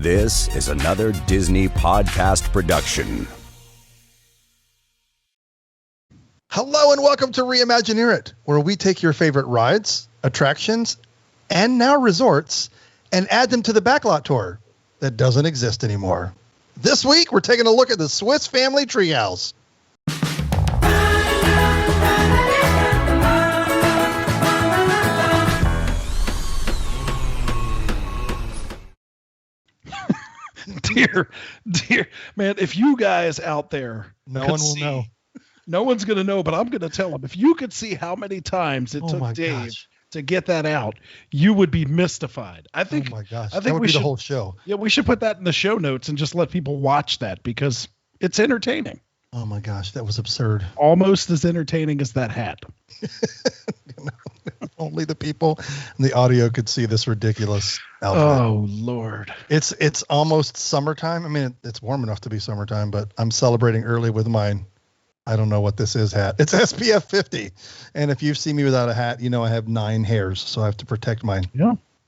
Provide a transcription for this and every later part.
This is another Disney podcast production. Hello and welcome to Reimagineer It, where we take your favorite rides, attractions, and now resorts and add them to the backlot tour that doesn't exist anymore. This week, we're taking a look at the Swiss Family Treehouse. Dear man, if you guys out there, no one will know. No one's going to know, but I'm going to tell them. If you could see how many times it took Dave to get that out, you would be mystified. I think. Oh my gosh, I think that would be the whole show. Yeah, we should put that in the show notes and just let people watch that because it's entertaining. Oh my gosh, that was absurd. Almost as entertaining as that hat. Only the people in the audio could see this ridiculous outfit. Oh Lord. It's almost summertime. I mean, it's warm enough to be summertime, but I'm celebrating early with mine. I don't know what this is hat. It's SPF 50. And if you've seen me without a hat, you know I have 9 hairs, so I have to protect my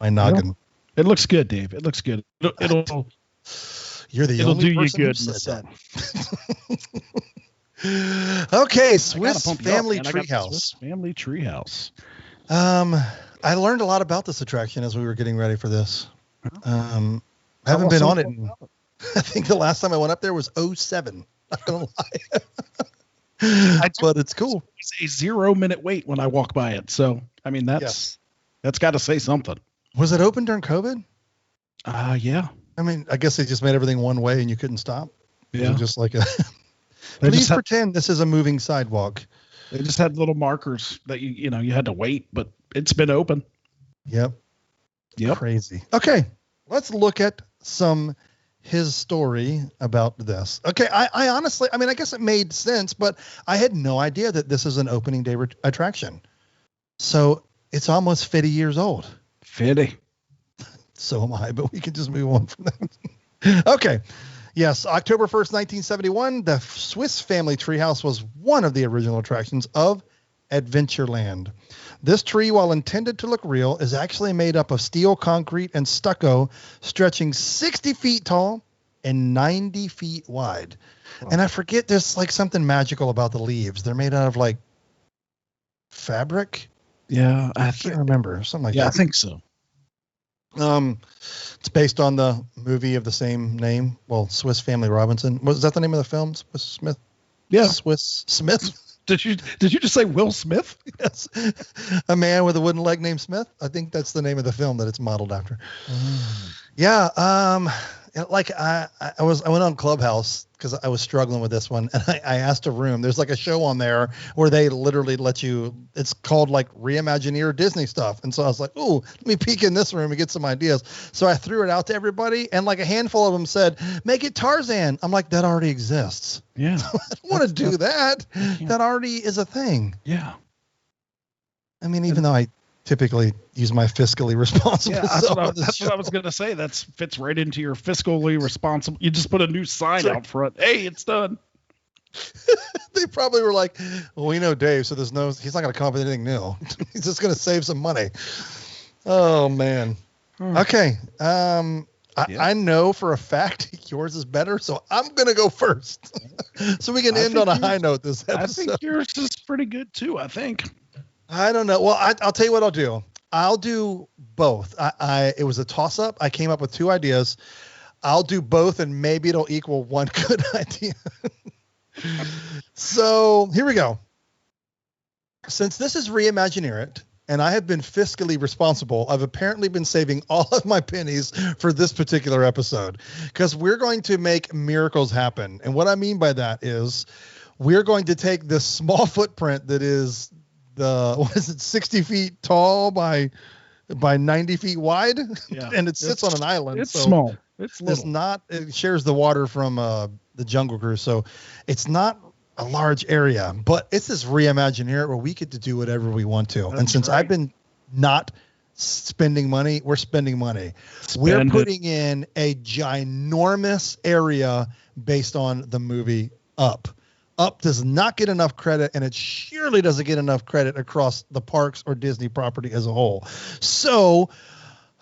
noggin. Yeah. It looks good, Dave. It looks good. It'll You're the it'll only do you person good who in the said sun. that. Okay, Swiss Family Treehouse. Swiss Family Treehouse. I learned a lot about this attraction as we were getting ready for this. I haven't been on it. I think the last time I went up there was 2007. Not gonna lie. But it's cool. It's a 0-minute wait when I walk by it. So, I mean, that's got to say something. Was it open during COVID? Yeah. I mean, I guess they just made everything one way and you couldn't stop. Yeah. Just like a, please pretend this is a moving sidewalk. They just had little markers that you had to wait, but it's been open. Yep. Yep. Crazy. Okay. Let's look at his story about this. Okay. I honestly, I mean, I guess it made sense, but I had no idea that this is an opening day attraction. So it's almost 50 years old. 50. So am I, but we can just move on from that. Okay. Yes. October 1st, 1971, the Swiss Family Treehouse was one of the original attractions of Adventureland. This tree, while intended to look real, is actually made up of steel, concrete, and stucco, stretching 60 feet tall and 90 feet wide. Wow. And I forget, there's like something magical about the leaves. They're made out of like fabric. Yeah. I can't remember. Something like that. Yeah, I think so. It's based on the movie of the same name. Well, Swiss Family Robinson. Was that the name of the film? Swiss Smith? Yeah. Swiss Smith. Did you just say Will Smith? Yes. A man with a wooden leg named Smith. I think that's the name of the film that it's modeled after. Yeah. Like I went on Clubhouse because I was struggling with this one, and I asked a room. There's like a show on there where they literally let you. It's called like Reimagineer Disney stuff, and so I was like, "Ooh, let me peek in this room and get some ideas." So I threw it out to everybody, and like a handful of them said, "Make it Tarzan." I'm like, "That already exists." Yeah, so I don't want to do that. That already is a thing. Yeah. I mean, even though I typically use my fiscally responsible. Yeah, that's what I was going to say. That fits right into your fiscally responsible. You just put a new sign out front. Hey, it's done. They probably were like, well, we know Dave, so he's not going to come up with anything new. He's just going to save some money. Oh, man. Okay. I know for a fact yours is better, so I'm going to go first. So we can end on a high note this episode. I think yours is pretty good, too, I think. I don't know. Well, I'll tell you what I'll do. I'll do both. It was a toss-up. I came up with 2 ideas. I'll do both, and maybe it'll equal one good idea. So here we go. Since this is Reimagineer It, and I have been fiscally responsible, I've apparently been saving all of my pennies for this particular episode because we're going to make miracles happen. And what I mean by that is we're going to take this small footprint that is 60 feet tall by 90 feet wide, and it sits on an island. It's small. It's not. It shares the water from the Jungle Cruise, so it's not a large area. But it's this Reimagineer where we get to do whatever we want to. And since I've been not spending money, we're spending money. We're putting in a ginormous area based on the movie Up. Up does not get enough credit, and it surely doesn't get enough credit across the parks or Disney property as a whole. So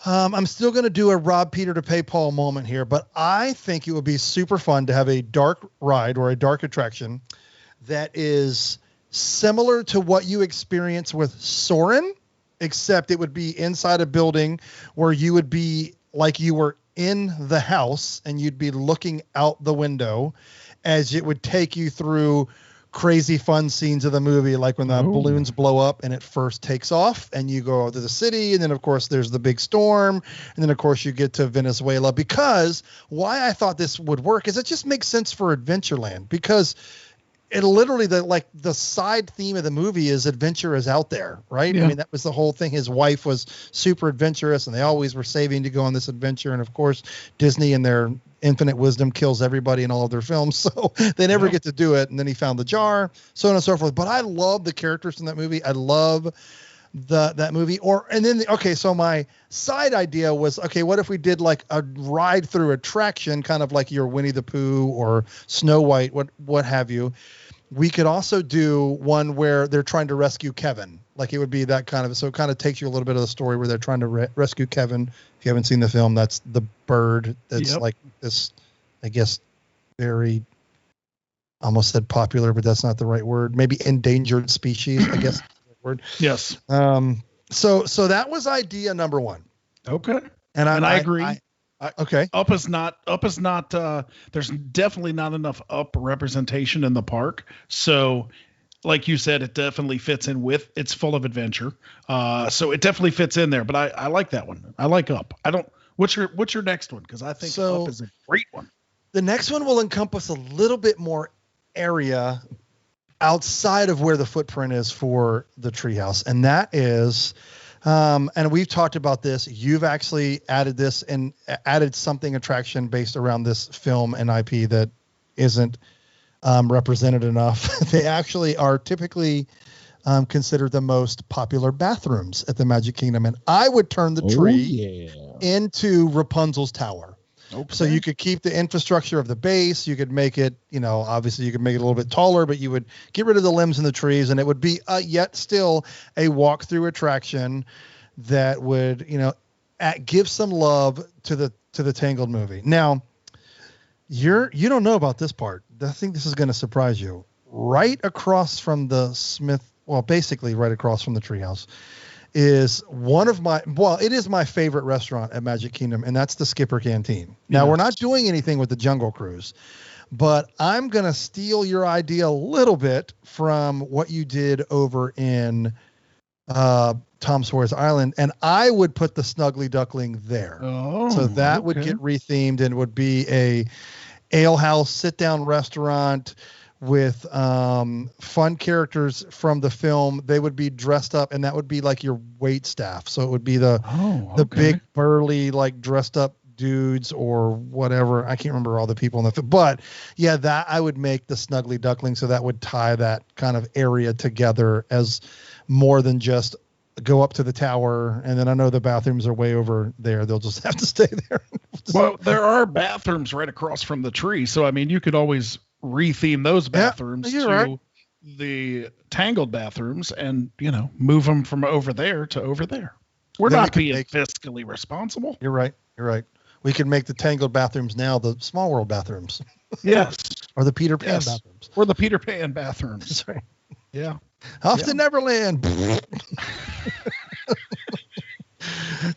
I'm still going to do a rob Peter to pay Paul moment here, but I think it would be super fun to have a dark ride or a dark attraction that is similar to what you experience with Soarin', except it would be inside a building where you would be like you were in the house and you'd be looking out the window as it would take you through crazy fun scenes of the movie, like when the balloons blow up and it first takes off and you go to the city. And then of course there's the big storm. And then of course you get to Venezuela, because why I thought this would work is it just makes sense for Adventureland, because it literally the side theme of the movie is adventure is out there, right? Yeah. I mean, that was the whole thing. His wife was super adventurous and they always were saving to go on this adventure. And of course, Disney in their infinite wisdom kills everybody in all of their films. So they never get to do it. And then he found the jar, so on and so forth. But I love the characters in that movie. I love that movie. So my side idea was, okay, what if we did like a ride through attraction, kind of like your Winnie the Pooh or Snow White, what have you. We could also do one where they're trying to rescue Kevin. Like it would be that kind of, so it kind of takes you a little bit of the story where they're trying to rescue Kevin. If you haven't seen the film, that's the bird that's like this, I guess, very, almost said popular, but that's not the right word. Maybe endangered species, I guess. Word. Yes. So that was idea number one. Okay. And I agree. Okay. Up is not, there's definitely not enough up representation in the park. So like you said, it definitely fits in with, it's full of adventure. So it definitely fits in there, but I like that one. I like Up. What's your next one? Cause I think Up is a great one. The next one will encompass a little bit more area outside of where the footprint is for the Treehouse. And that is, and we've talked about this. You've actually added this and added something attraction based around this film and IP that isn't represented enough. They actually are typically considered the most popular bathrooms at the Magic Kingdom. And I would turn the tree into Rapunzel's Tower. Okay. So you could keep the infrastructure of the base. You could make it, obviously you could make it a little bit taller, but you would get rid of the limbs and the trees, and it would be yet still a walk-through attraction that would, give some love to the Tangled movie. Now, you don't know about this part. I think this is going to surprise you. Right across from basically right across from the Treehouse, is it is my favorite restaurant at Magic Kingdom, and that's the Skipper Canteen. Now, we're not doing anything with the Jungle Cruise, but I'm going to steal your idea a little bit from what you did over in Tom Sawyer's Island, and I would put the Snuggly Duckling there. So that would get rethemed and would be a ale house, sit-down restaurant with fun characters from the film. They would be dressed up, and that would be like your wait staff. So it would be the big burly, like dressed up dudes or whatever. I can't remember all the people in the film, but yeah, that I would make the Snuggly Duckling. So that would tie that kind of area together as more than just go up to the tower. And then I know the bathrooms are way over there. They'll just have to stay there. Well, there are bathrooms right across from the tree. So, I mean, you could always retheme those bathrooms to the Tangled bathrooms and, move them from over there to over there. We're not being fiscally responsible. You're right. We can make the Tangled bathrooms now the Small World bathrooms. Yes. Or the Peter Pan bathrooms. Or the Peter Pan bathrooms. That's right. Yeah. Off to Neverland.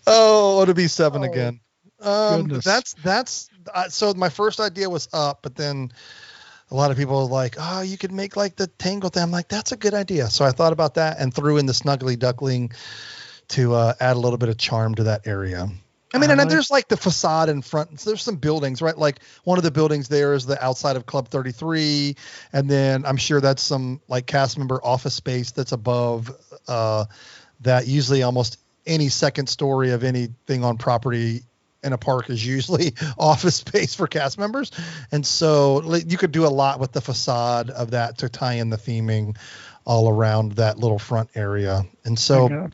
It'll be 7 again. Goodness. That's so my first idea was Up, but then a lot of people were like, you could make like the Tangled thing. I'm like, that's a good idea. So I thought about that and threw in the Snuggly Duckling to add a little bit of charm to that area. I mean, and there's like the facade in front. So there's some buildings, right? Like one of the buildings there is the outside of Club 33. And then I'm sure that's some like cast member office space that's above that. Usually almost any second story of anything on property in a park is usually office space for cast members. And so you could do a lot with the facade of that to tie in the theming all around that little front area. And so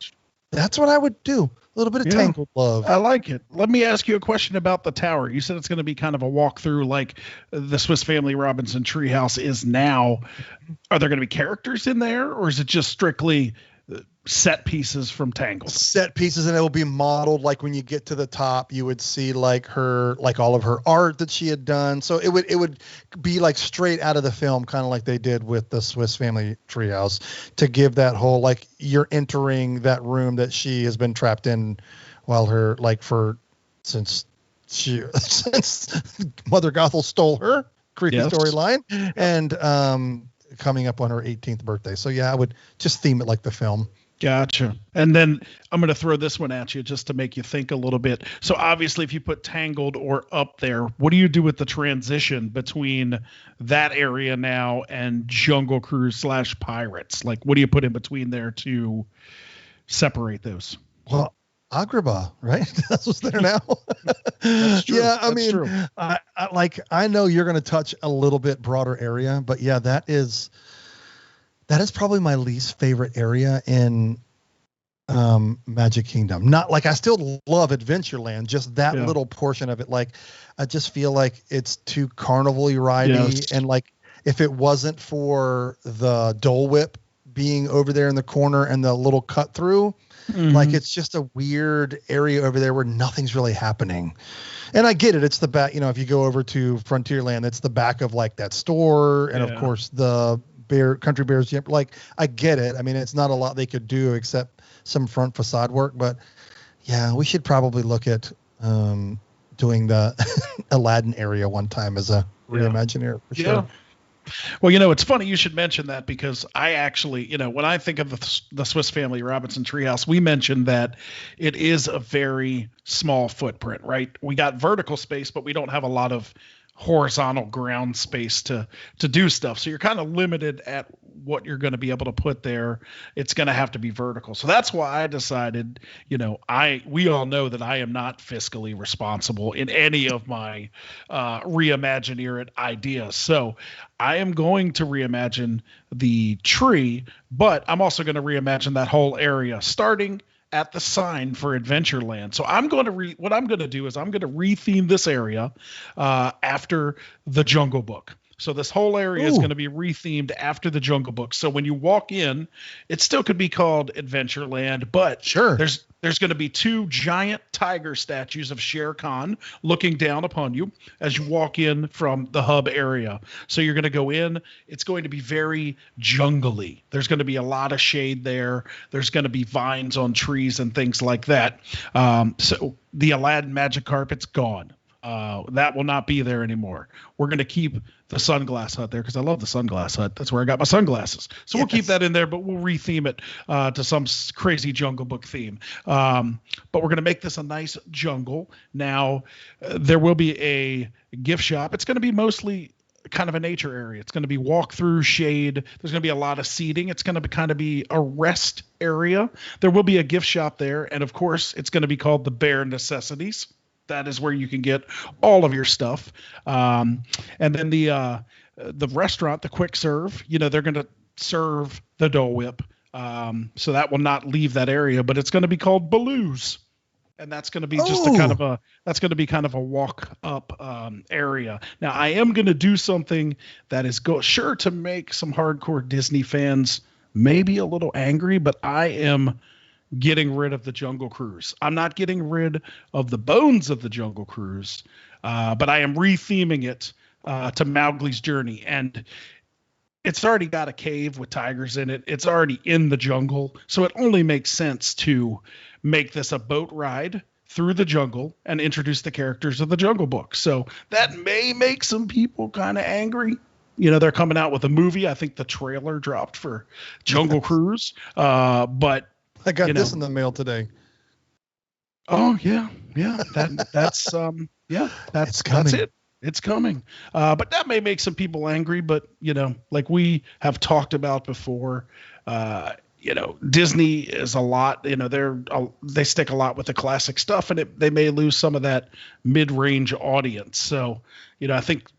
that's what I would do. A little bit of Tangled love. I like it. Let me ask you a question about the tower. You said it's going to be kind of a walkthrough like the Swiss Family Robinson Treehouse is now. Are there going to be characters in there, or is it just strictly set pieces from Tangled. Set pieces, and it will be modeled like when you get to the top, you would see like all of her art that she had done. So it would be like straight out of the film, kind of like they did with the Swiss Family Treehouse, to give that whole like you're entering that room that she has been trapped in while her since Mother Gothel stole her. Creepy storyline, and coming up on her 18th birthday. So yeah, I would just theme it like the film. Gotcha. And then I'm going to throw this one at you just to make you think a little bit. So obviously, if you put Tangled or Up there, what do you do with the transition between that area now and Jungle Cruise / Pirates? Like, what do you put in between there to separate those? Well, Agrabah, right? That's what's there now. That's true. Yeah, That's true. I know you're going to touch a little bit broader area, but yeah, that is probably my least favorite area in Magic Kingdom. Not like I still love Adventureland, just that little portion of it. Like I just feel like it's too carnival-y ridey, and like if it wasn't for the Dole Whip being over there in the corner and the little cut through. Mm-hmm. Like it's just a weird area over there where nothing's really happening. And I get it. It's the back, if you go over to Frontierland, it's the back of like that store. And of course the Country Bears gym. Like I get it. I mean, it's not a lot they could do except some front facade work, but yeah, we should probably look at doing the Aladdin area one time as a reimagineer for sure. Well, it's funny you should mention that, because I actually, when I think of the Swiss Family Robinson Treehouse, we mentioned that it is a very small footprint, right? We got vertical space, but we don't have a lot of horizontal ground space to do stuff. So you're kind of limited at what you're going to be able to put there. It's going to have to be vertical. So that's why I decided, we all know that I am not fiscally responsible in any of my reimagineer it ideas. So I am going to reimagine the tree, but I'm also going to reimagine that whole area starting at the sign for Adventureland. So I'm going to what I'm going to do is I'm going to retheme this area after the Jungle Book. So this whole area is going to be rethemed after the Jungle Book. So when you walk in, it still could be called Adventureland, but there's going to be 2 giant tiger statues of Shere Khan looking down upon you as you walk in from the hub area. So you're going to go in. It's going to be very jungly. There's going to be a lot of shade there. There's going to be vines on trees and things like that. So the Aladdin magic carpet's gone. That will not be there anymore. We're going to keep the Sunglass Hut there because I love the Sunglass Hut. That's where I got my sunglasses. So we'll keep that in there, but we'll retheme it to some crazy Jungle Book theme. But we're going to make this a nice jungle. Now, there will be a gift shop. It's going to be mostly kind of a nature area. It's going to be walk through shade. There's going to be a lot of seating. It's going to be a rest area. There will be a gift shop there. And of course, it's going to be called the Bare Necessities. That is where you can get all of your stuff. And then the restaurant, the quick serve, they're going to serve the Dole Whip. So that will not leave that area, but it's going to be called Baloo's. And that's going to be just kind of a walk up area. Now I am going to do something that is sure to make some hardcore Disney fans maybe a little angry, but I am getting rid of the Jungle Cruise. I'm not getting rid of the bones of the Jungle Cruise, but I am retheming it to Mowgli's Journey. And it's already got a cave with tigers in it. It's already in the jungle. So it only makes sense to make this a boat ride through the jungle and introduce the characters of the Jungle Book. So that may make some people kind of angry. They're coming out with a movie. I think the trailer dropped for Jungle Cruise. But I got this in the mail today. Oh yeah. That's coming. That's it. It's coming. But that may make some people angry, but like we have talked about before, Disney is a lot, they stick a lot with the classic stuff, and they may lose some of that mid-range audience. So, I think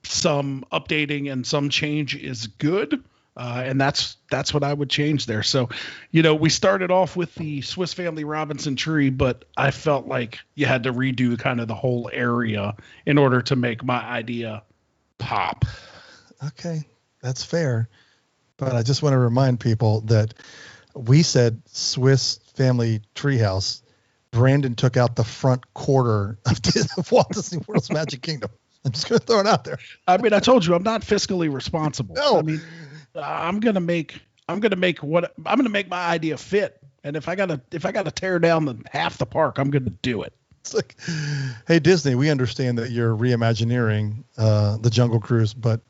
some updating and some change is good. And that's what I would change there. So, we started off with the Swiss Family Robinson tree, but I felt like you had to redo kind of the whole area in order to make my idea pop. Okay, that's fair. But I just want to remind people that We said Swiss Family Treehouse. Brandon took out the front quarter of Walt Disney World's Magic Kingdom. I'm just going to throw it out there. I mean, I told you I'm not fiscally responsible. No. I mean, I'm going to make my idea fit. And if I gotta tear down half the park, I'm going to do it. It's like, hey, Disney, we understand that you're reimagineering the Jungle Cruise, but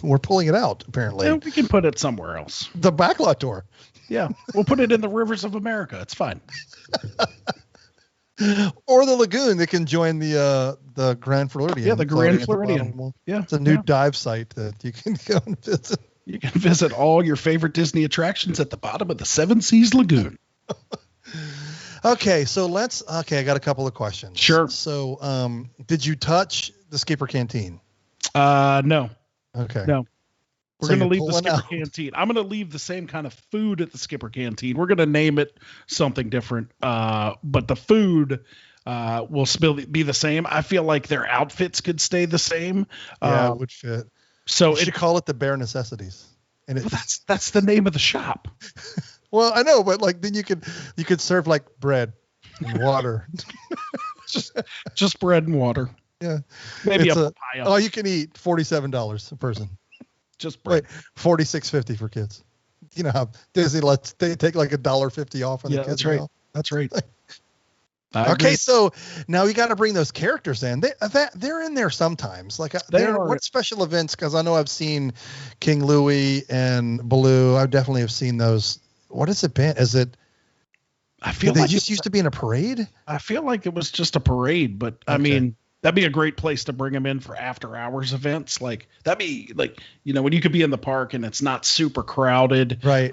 we're pulling it out, apparently. Yeah, we can put it somewhere else. The backlot tour. Yeah, we'll put it in the rivers of America. It's fine. Or the lagoon that can join the Grand Floridian. Yeah, the Grand Floridian. Yeah, it's a new dive site that you can go and visit. You can visit all your favorite Disney attractions at the bottom of the Seven Seas Lagoon. Okay, so I got a couple of questions. Sure. So, did you touch the Skipper Canteen? No. Okay. No. We're going to leave the Skipper Canteen. I'm going to leave the same kind of food at the Skipper Canteen. We're going to name it something different. But the food will still be the same. I feel like their outfits could stay the same. Yeah, it would fit. So you should call it the Bare Necessities. And that's the name of the shop. Well, I know, but like then you could serve like bread and water. just bread and water. Yeah. Maybe a papaya. Oh, you can eat $47 a person. Just bread. Wait, $46.50 for kids. You know how Disney they take like $1.50 off on the kids. That's right. Meal? That's right. Okay, so now you got to bring those characters in. They're in there sometimes. Like what special events? Because I know I've seen King Louie and Baloo. I definitely have seen those. What has it been? Is it? I feel they like just used to be in a parade. I feel like it was just a parade, but okay. I mean that'd be a great place to bring them in for after hours events. Like that'd be like when you could be in the park and it's not super crowded, right?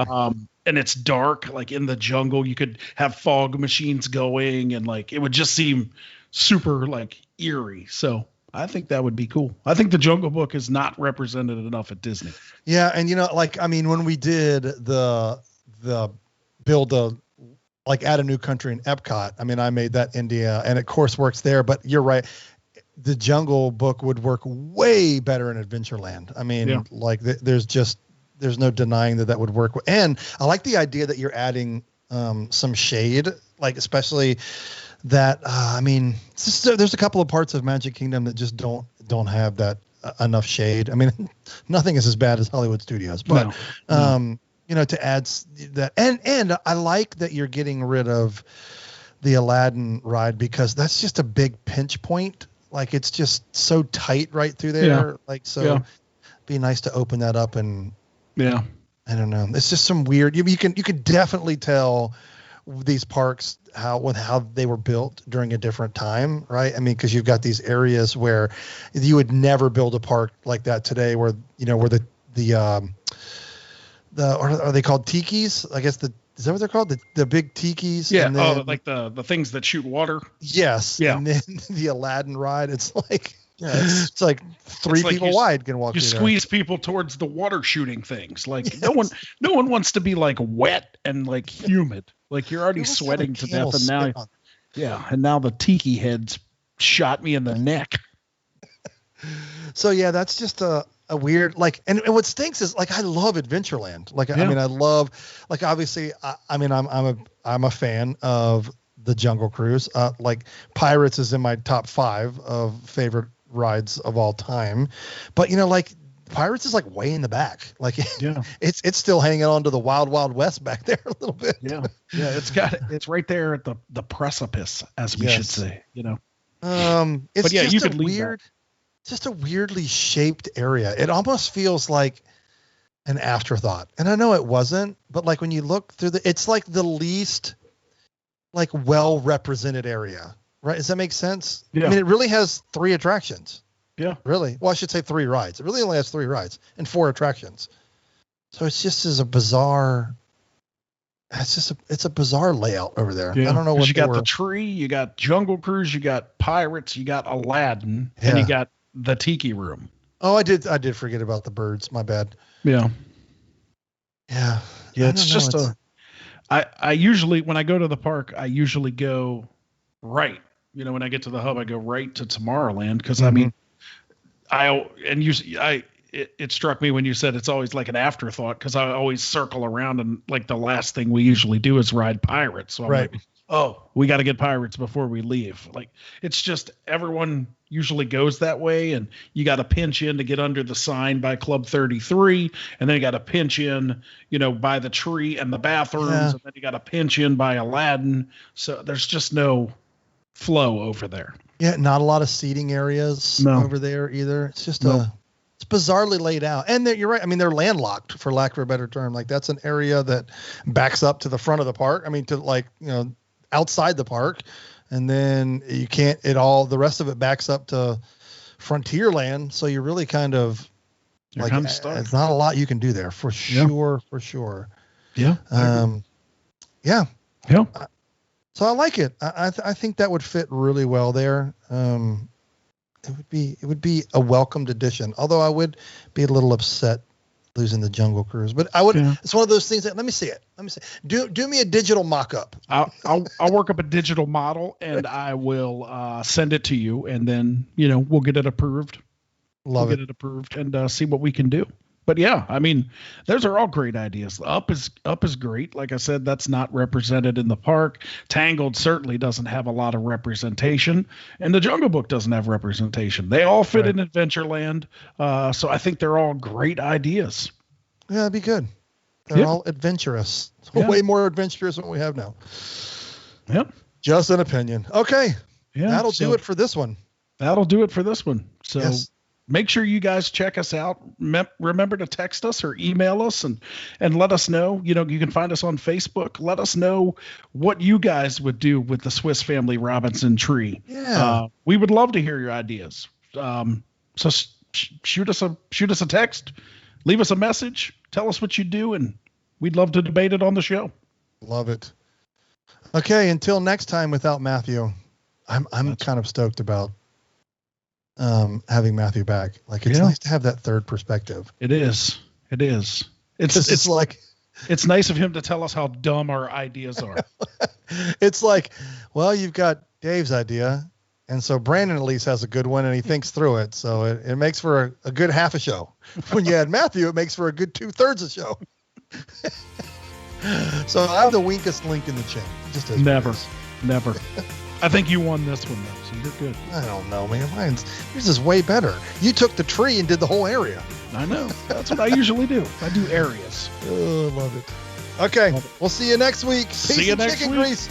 And it's dark, like in the jungle, you could have fog machines going and like it would just seem super like eerie. So I think that would be cool. I think the Jungle Book is not represented enough at Disney. Yeah. And when we did the build add a new country in Epcot, I made that India and of course works there, but you're right. The Jungle Book would work way better in Adventureland. There's no denying that would work. And I like the idea that you're adding some shade, like especially that. There's a couple of parts of Magic Kingdom that just don't have that enough shade. Nothing is as bad as Hollywood Studios, but to add that, and I like that you're getting rid of the Aladdin ride because that's just a big pinch point. Like it's just so tight right through there. Yeah. Be nice to open that up and. Yeah. I don't know. It's just some weird. You could definitely tell these parks how they were built during a different time, right? Because you've got these areas where you would never build a park like that today, where where are they called tikis? I guess is that what they're called? The big tikis? Yeah. Like the things that shoot water. Yes. Yeah. And then the Aladdin ride, it's like. Yeah, it's like three people wide can walk. You squeeze people towards the water shooting things. Like yes. no one wants to be like wet and like humid. Like you're already sweating to death, and now the tiki heads shot me in the neck. So yeah, that's just a weird and what stinks is I love Adventureland. I love obviously I'm a fan of the Jungle Cruise. Pirates is in my top 5 of favorite rides of all time, but Pirates is way in the back. It's still hanging on to the Wild Wild West back there a little bit. It's right there at the precipice, as we should say. It's just a weird, just a weirdly shaped area. It almost feels like an afterthought, and I know it wasn't, but when you look through it's the least well represented area. Right. Does that make sense? Yeah. It really has 3 attractions. Yeah. Really? Well, I should say 3 rides. It really only has 3 rides and 4 attractions. So it's just it's a bizarre layout over there. Yeah. I don't know what you got. The tree, you got Jungle Cruise, you got Pirates, you got Aladdin, and you got the Tiki Room. Oh, I did forget about the birds. My bad. Yeah. Yeah. Yeah. It's just I usually, when I go to the park, I usually go right. when I get to the hub, I go right to Tomorrowland because it struck me when you said it's always like an afterthought, because I always circle around and like the last thing we usually do is ride Pirates. So I'm Right. like, oh, we got to get Pirates before we leave. Like, it's just everyone usually goes that way, and you got to pinch in to get under the sign by Club 33, and then you got to pinch in, by the tree and the bathrooms, and then you got to pinch in by Aladdin. So there's just no flow over there. Yeah, not a lot of seating areas over there either. It's just it's bizarrely laid out. And you're right. I mean, they're landlocked, for lack of a better term. Like, that's an area that backs up to the front of the park. I mean, to outside the park, and then you can't the rest of it backs up to Frontierland. So you're really kind of stuck. It's not a lot you can do there for sure. Yeah. Yeah. Yeah. So I like it. I think that would fit really well there. It would be a welcomed addition, although I would be a little upset losing the Jungle Cruise, but I would. Yeah. It's one of those things that let me see it. Do me a digital mock-up. I'll work up a digital model, and I will send it to you, and then we'll get it approved. Get it approved and see what we can do. But yeah, I mean, those are all great ideas. Up is great. Like I said, that's not represented in the park. Tangled certainly doesn't have a lot of representation, and the Jungle Book doesn't have representation. They all fit in Adventureland, so I think they're all great ideas. Yeah, that'd be good. They're all adventurous. Way more adventurous than what we have now. Yep. Just an opinion. Okay. Yeah. That'll do it for this one. So. Yes. Make sure you guys check us out. Remember to text us or email us and let us know. You can find us on Facebook. Let us know what you guys would do with the Swiss Family Robinson tree. Yeah. We would love to hear your ideas. So shoot us a text, leave us a message, tell us what you do, and we'd love to debate it on the show. Love it. Okay. Until next time without Matthew, I'm kind of stoked about having Matthew back. Like, it's nice to have that third perspective. It is. It's like, it's nice of him to tell us how dumb our ideas are. It's like, well, you've got Dave's idea, and so Brandon at least has a good one, and he thinks through it. So it makes for a good half a show. When you add Matthew, it makes for a good 2/3 a show. So I'm the weakest link in the chain. Just as never. I think you won this one, though, so you're good. I don't know, man. Yours is way better. You took the tree and did the whole area. I know. That's what I usually do. I do areas. Oh, I love it. Okay. We'll see you next week. See you next week. Grease.